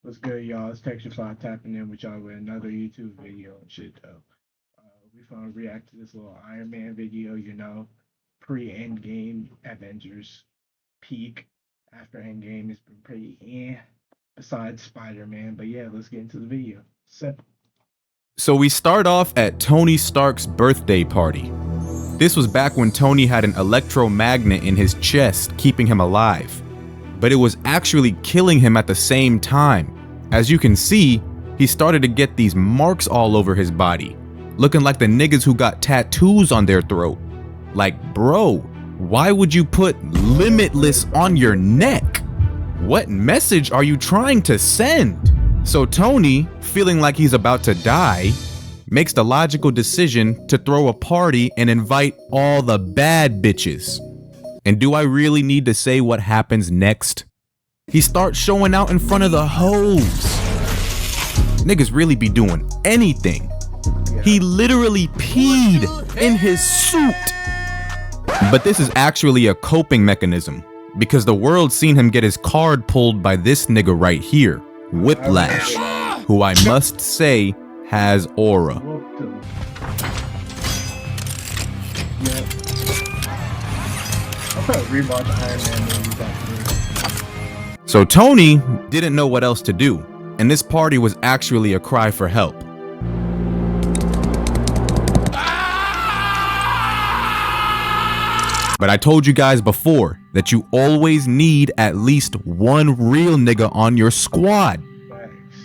What's good, y'all? It's Texture tapping in with y'all with another YouTube video and shit, though. We finna react to this little Iron Man video, pre-Endgame Avengers peak. After Endgame, it's been pretty besides Spider-Man. But yeah, let's get into the video. Simple. So we start off at Tony Stark's birthday party. This was back when Tony had an electromagnet in his chest keeping him alive. But it was actually killing him at the same time. As you can see, he started to get these marks all over his body, looking like the niggas who got tattoos on their throat. Like, bro, why would you put limitless on your neck? What message are you trying to send? So Tony, feeling like he's about to die, makes the logical decision to throw a party and invite all the bad bitches. And do I really need to say what happens next? He starts showing out in front of the hoes. Niggas really be doing anything. He literally peed in his suit. But this is actually a coping mechanism, because the world's seen him get his card pulled by this nigga right here, Whiplash, who I must say has aura. So Tony didn't know what else to do, and this party was actually a cry for help. But I told you guys before that you always need at least one real nigga on your squad.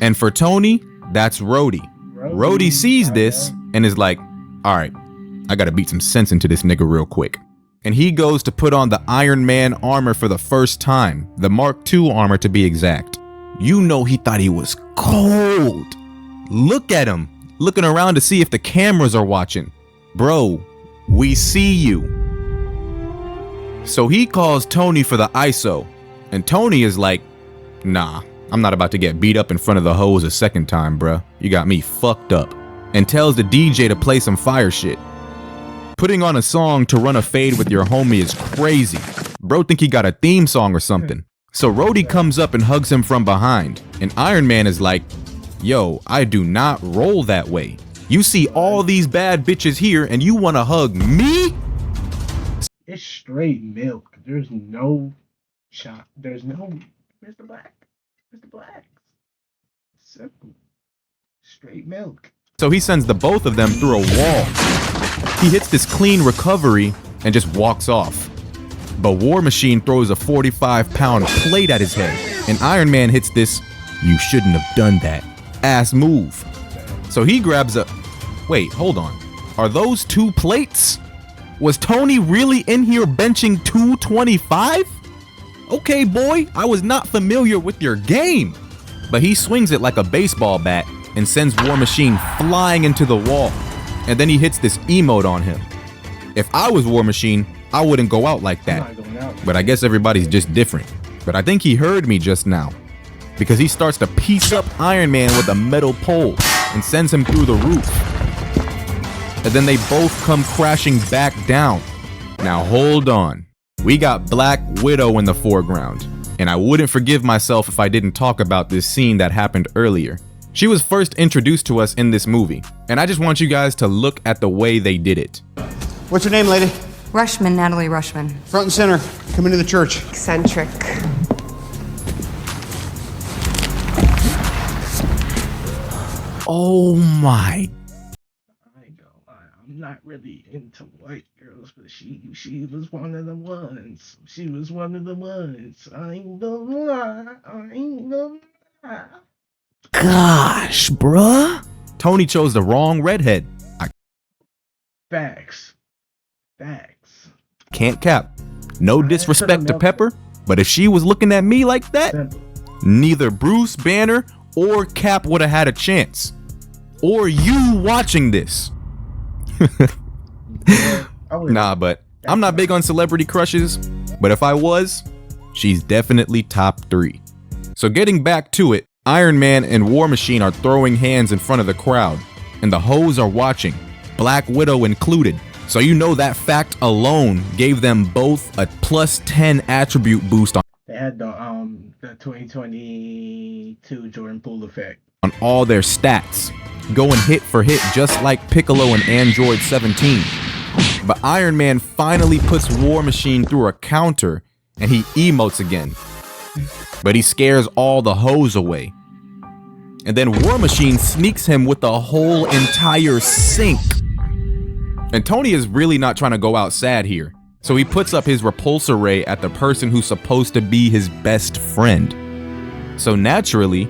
And for Tony, that's Rhodey. Rhodey sees this and is like, all right, I gotta beat some sense into this nigga real quick. And he goes to put on the Iron Man armor for the first time, the Mark II armor to be exact. You know he thought he was cold. Look at him, looking around to see if the cameras are watching. Bro, we see you. So he calls Tony for the ISO, and Tony is like, nah, I'm not about to get beat up in front of the hoes a second time, bruh. You got me fucked up. And tells the DJ to play some fire shit. Putting on a song to run a fade with your homie is crazy. Bro think he got a theme song or something. So Rhodey comes up and hugs him from behind, and Iron Man is like, yo, I do not roll that way. You see all these bad bitches here and you wanna hug me? It's straight milk. There's no shot. There's no Mr. Black. Mr. Black. Simple. Straight milk. So he sends the both of them through a wall. He hits this clean recovery and just walks off. But War Machine throws a 45-pound plate at his head, and Iron Man hits this, you shouldn't have done that, ass move. So he grabs a, wait, hold on. Are those two plates? Was Tony really in here benching 225? Okay, boy, I was not familiar with your game. But he swings it like a baseball bat and sends War Machine flying into the wall. And then he hits this emote on him. If I was War Machine, I wouldn't go out like that. But I guess everybody's just different. But I think he heard me just now, because he starts to piece up Iron Man with a metal pole and sends him through the roof. And then they both come crashing back down. Now hold on. We got Black Widow in the foreground. And I wouldn't forgive myself if I didn't talk about this scene that happened earlier. She was first introduced to us in this movie, and I just want you guys to look at the way they did it. What's your name, lady? Rushman, Natalie Rushman. Front and center. Come into the church. Eccentric. Oh my. I ain't gonna lie. I'm not really into white girls, but she was one of the ones. She was one of the ones. I ain't gonna lie. I ain't gonna lie. Gosh, bruh. Tony chose the wrong redhead. I Facts. can't cap. No disrespect to Pepper, but if she was looking at me like that, Simple. neither Bruce Banner or Cap would have had a chance. Or you watching this. Nah, but I'm not big on celebrity crushes, but if I was, she's definitely top 3. So getting back to it, Iron Man and War Machine are throwing hands in front of the crowd, and the hoes are watching, Black Widow included. So you know that fact alone gave them both a +10 attribute boost on. They had the 2022 Jordan Poole effect. On all their stats, going hit for hit just like Piccolo and Android 17. But Iron Man finally puts War Machine through a counter and he emotes again. But he scares all the hoes away. And then War Machine sneaks him with the whole entire sink. And Tony is really not trying to go out sad here. So he puts up his repulsor ray at the person who's supposed to be his best friend. So naturally,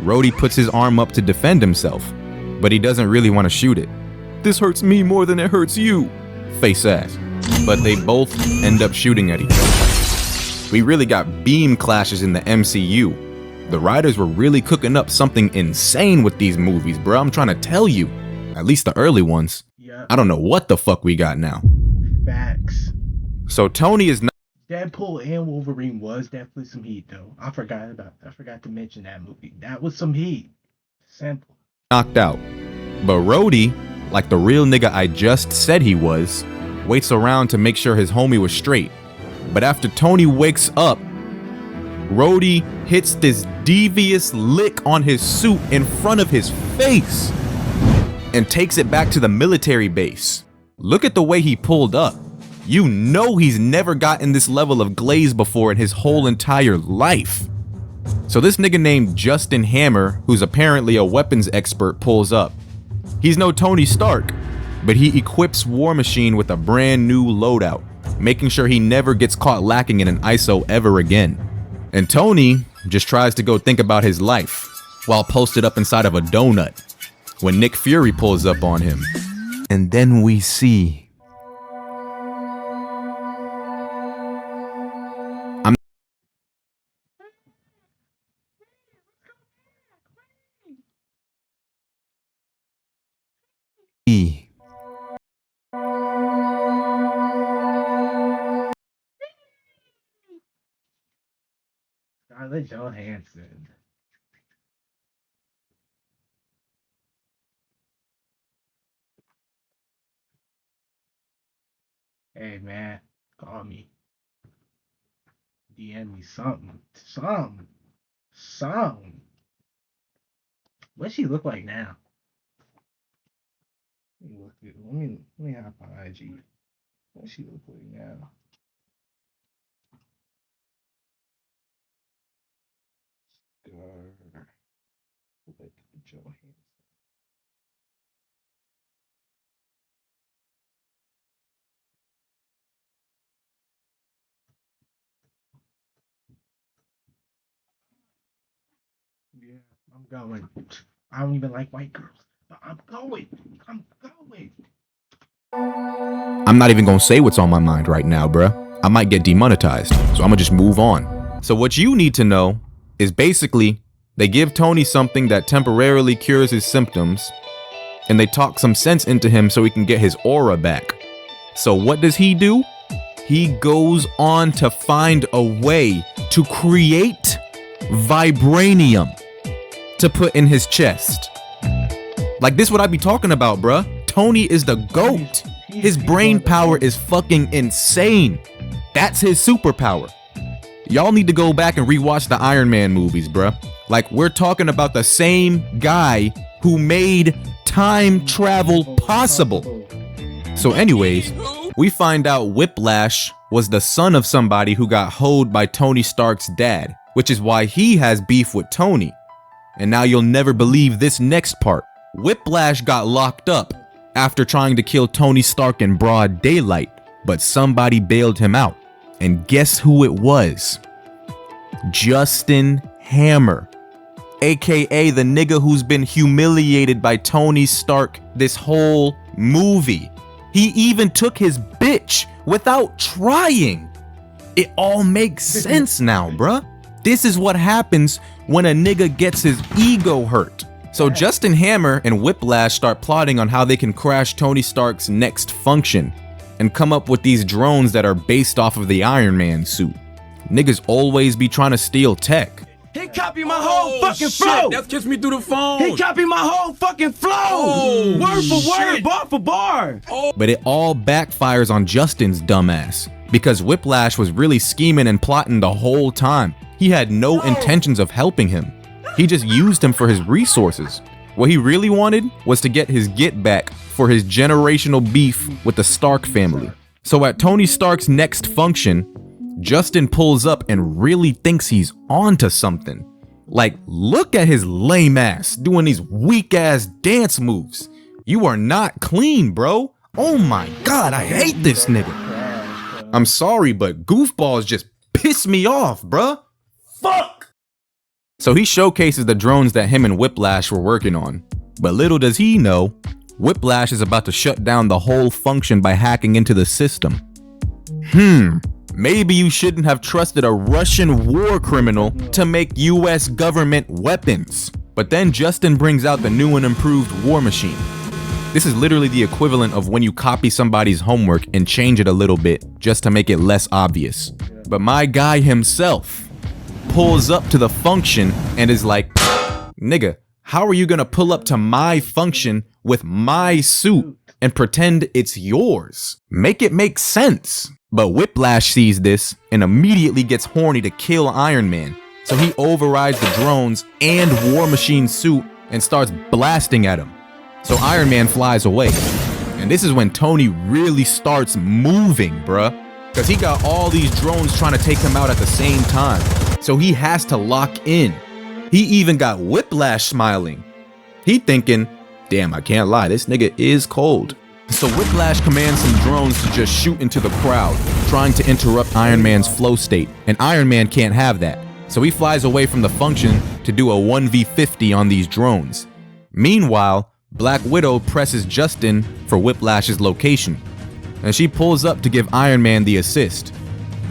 Rhodey puts his arm up to defend himself, but he doesn't really want to shoot it. This hurts me more than it hurts you, face ass. But they both end up shooting at each other. We really got beam clashes in the MCU. The writers were really cooking up something insane with these movies, bro. I'm trying to tell you. At least the early ones. Yeah. I don't know what the fuck we got now. Facts. So Tony is not Deadpool and Wolverine was definitely some heat, though. I forgot to mention that movie. That was some heat. Simple. knocked out. But Rhodey, like the real nigga I just said he was, waits around to make sure his homie was straight. But after Tony wakes up, Rhodey hits this devious lick on his suit in front of his face and takes it back to the military base. Look at the way he pulled up. You know he's never gotten this level of glaze before in his whole entire life. So this nigga named Justin Hammer, who's apparently a weapons expert, pulls up. He's no Tony Stark, but he equips War Machine with a brand new loadout, making sure he never gets caught lacking in an ISO ever again. And Tony just tries to go think about his life while posted up inside of a donut when Nick Fury pulls up on him. And then we see Scarlett Johansson. Hey man, call me. DM me something. Something. What she look like now? Let me hop on IG. What she look like now? Scarlett Johansson. Yeah, I'm going. I don't even like white girls, but I'm going. I'm not even gonna say what's on my mind right now, bruh. I might get demonetized, so I'ma just move on. So what you need to know is basically they give Tony something that temporarily cures his symptoms, and they talk some sense into him so he can get his aura back. So what does he do? He goes on to find a way to create vibranium to put in his chest. Like this what I be talking about, bruh. Tony is the GOAT. His brain power is fucking insane. That's his superpower. Y'all need to go back and rewatch the Iron Man movies, bruh. Like we're talking about the same guy who made time travel possible. So anyways, we find out Whiplash was the son of somebody who got hoed by Tony Stark's dad, which is why he has beef with Tony. And now you'll never believe this next part. Whiplash got locked up after trying to kill Tony Stark in broad daylight, but somebody bailed him out. And guess who it was? Justin Hammer, aka the nigga who's been humiliated by Tony Stark this whole movie. He even took his bitch without trying. It all makes sense now, bruh. This is what happens when a nigga gets his ego hurt. So Justin Hammer and Whiplash start plotting on how they can crash Tony Stark's next function and come up with these drones that are based off of the Iron Man suit. Niggas always be trying to steal tech. He copied my whole fucking flow. That's kissed me through the phone. He copied my whole fucking flow. Word for word, bar for bar. But it all backfires on Justin's dumbass because Whiplash was really scheming and plotting the whole time. He had no intentions of helping him. He just used him for his resources. What he really wanted was to get his get back for his generational beef with the Stark family. So at Tony Stark's next function, Justin pulls up and really thinks he's onto something. Like, look at his lame ass doing these weak ass dance moves. You are not clean, bro. Oh my God, I hate this nigga. I'm sorry, but goofballs just piss me off, bruh. Fuck! So he showcases the drones that him and Whiplash were working on. But little does he know, Whiplash is about to shut down the whole function by hacking into the system. Maybe you shouldn't have trusted a Russian war criminal to make US government weapons. But then Justin brings out the new and improved War Machine. This is literally the equivalent of when you copy somebody's homework and change it a little bit just to make it less obvious. But my guy himself pulls up to the function and is like, nigga, how are you gonna pull up to my function with my suit and pretend it's yours? Make it make sense. But Whiplash sees this and immediately gets horny to kill Iron Man. So he overrides the drones and War Machine's suit and starts blasting at him. So Iron Man flies away. And this is when Tony really starts moving, bruh. Because he got all these drones trying to take him out at the same time. So he has to lock in. He even got Whiplash smiling. He thinking, damn, I can't lie, this nigga is cold. So Whiplash commands some drones to just shoot into the crowd, trying to interrupt Iron Man's flow state. And Iron Man can't have that. So he flies away from the function to do a 1v50 on these drones. Meanwhile, Black Widow presses Justin for Whiplash's location, and she pulls up to give Iron Man the assist.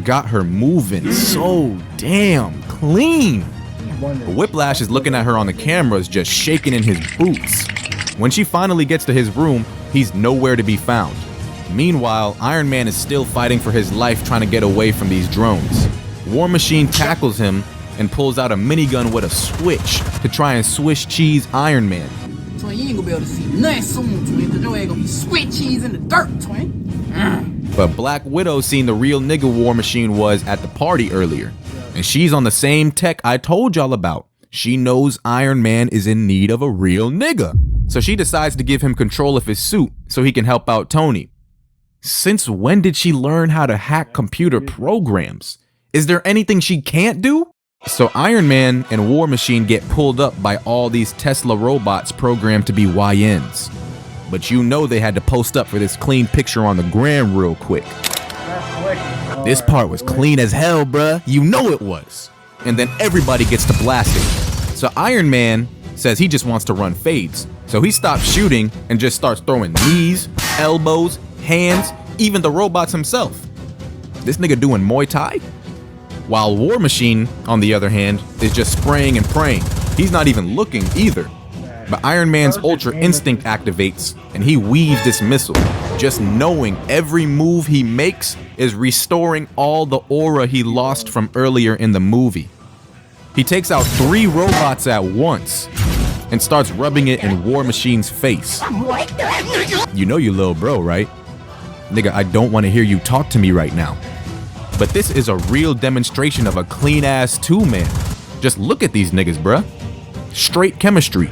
Got her moving so damn clean. But Whiplash is looking at her on the cameras, just shaking in his boots. When she finally gets to his room, he's nowhere to be found. Meanwhile, Iron Man is still fighting for his life, trying to get away from these drones. War Machine tackles him and pulls out a minigun with a switch to try and Swiss cheese Iron Man. Twin, you ain't gonna be able to see nothing soon, twin, because your ain't gonna be sweat cheese in the dirt, twin. But Black Widow seen the real nigga War Machine was at the party earlier. And she's on the same tech I told y'all about. She knows Iron Man is in need of a real nigga. So she decides to give him control of his suit so he can help out Tony. Since when did she learn how to hack computer programs? Is there anything she can't do? So Iron Man and War Machine get pulled up by all these Tesla robots programmed to be YNs. But you know they had to post up for this clean picture on the gram real quick. This part was clean as hell, bruh. You know it was. And then everybody gets to blasting. So Iron Man says he just wants to run fades. So he stops shooting and just starts throwing knees, elbows, hands, even the robots himself. This nigga doing Muay Thai? While War Machine, on the other hand, is just spraying and praying. He's not even looking either. But Iron Man's Ultra Instinct activates, and he weaves this missile, just knowing every move he makes is restoring all the aura he lost from earlier in the movie. He takes out 3 robots at once, and starts rubbing it in War Machine's face. You know you little bro, right? Nigga, I don't want to hear you talk to me right now. But this is a real demonstration of a clean-ass two-man. Just look at these niggas, bruh. Straight chemistry.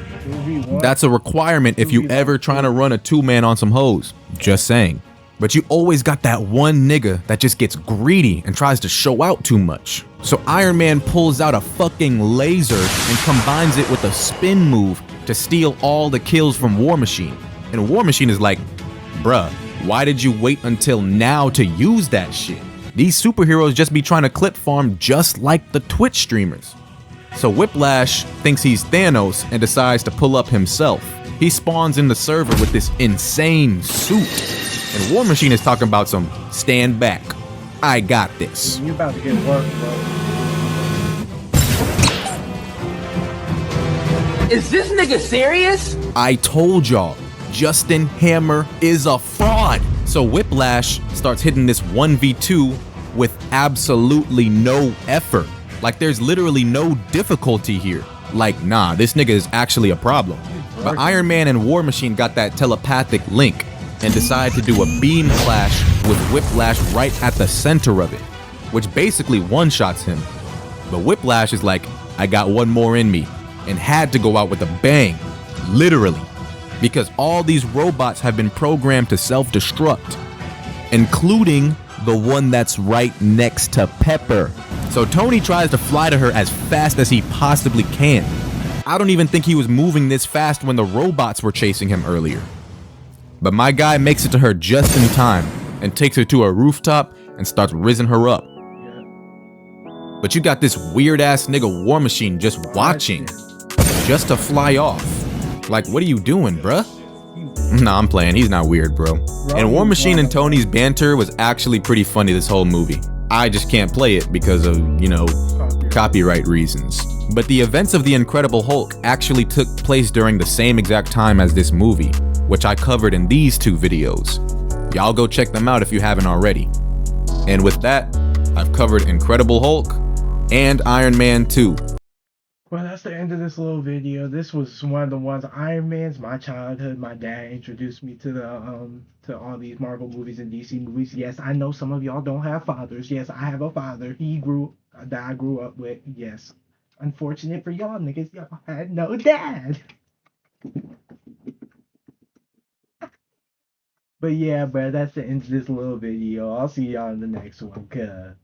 That's a requirement if you ever trying to run a two-man on some hoes. Just saying. But you always got that one nigga that just gets greedy and tries to show out too much. So Iron Man pulls out a fucking laser and combines it with a spin move to steal all the kills from War Machine. And War Machine is like, bruh, why did you wait until now to use that shit? These superheroes just be trying to clip farm just like the Twitch streamers. So Whiplash thinks he's Thanos and decides to pull up himself. He spawns in the server with this insane suit. And War Machine is talking about some stand back. I got this. You about to get work, bro. Is this nigga serious? I told y'all, Justin Hammer is a fraud. So Whiplash starts hitting this 1v2 with absolutely no effort. Like there's literally no difficulty here. Like, nah, this nigga is actually a problem. But Iron Man and War Machine got that telepathic link. and decide to do a beam clash with Whiplash right at the center of it, which basically one-shots him. But Whiplash is like, I got one more in me, and had to go out with a bang, literally, because all these robots have been programmed to self-destruct, including the one that's right next to Pepper. So Tony tries to fly to her as fast as he possibly can. I don't even think he was moving this fast when the robots were chasing him earlier. But my guy makes it to her just in time and takes her to a rooftop and starts rizzing her up. But you got this weird ass nigga War Machine just watching, just to fly off. Like, what are you doing, bruh? Nah, I'm playing. He's not weird, bro. And War Machine and Tony's banter was actually pretty funny this whole movie. I just can't play it because of, you know, copyright reasons. But the events of The Incredible Hulk actually took place during the same exact time as this movie, which I covered in these two videos. Y'all go check them out if you haven't already. And with that, I've covered Incredible Hulk and Iron Man 2. Well, that's the end of this little video. This was one of the ones, Iron Man's my childhood. My dad introduced me to to all these Marvel movies and DC movies. Yes, I know some of y'all don't have fathers. Yes, I have a father. That I grew up with. Yes. Unfortunate for y'all niggas, y'all had no dad. But yeah, bro, that's the end of this little video. I'll see y'all in the next one.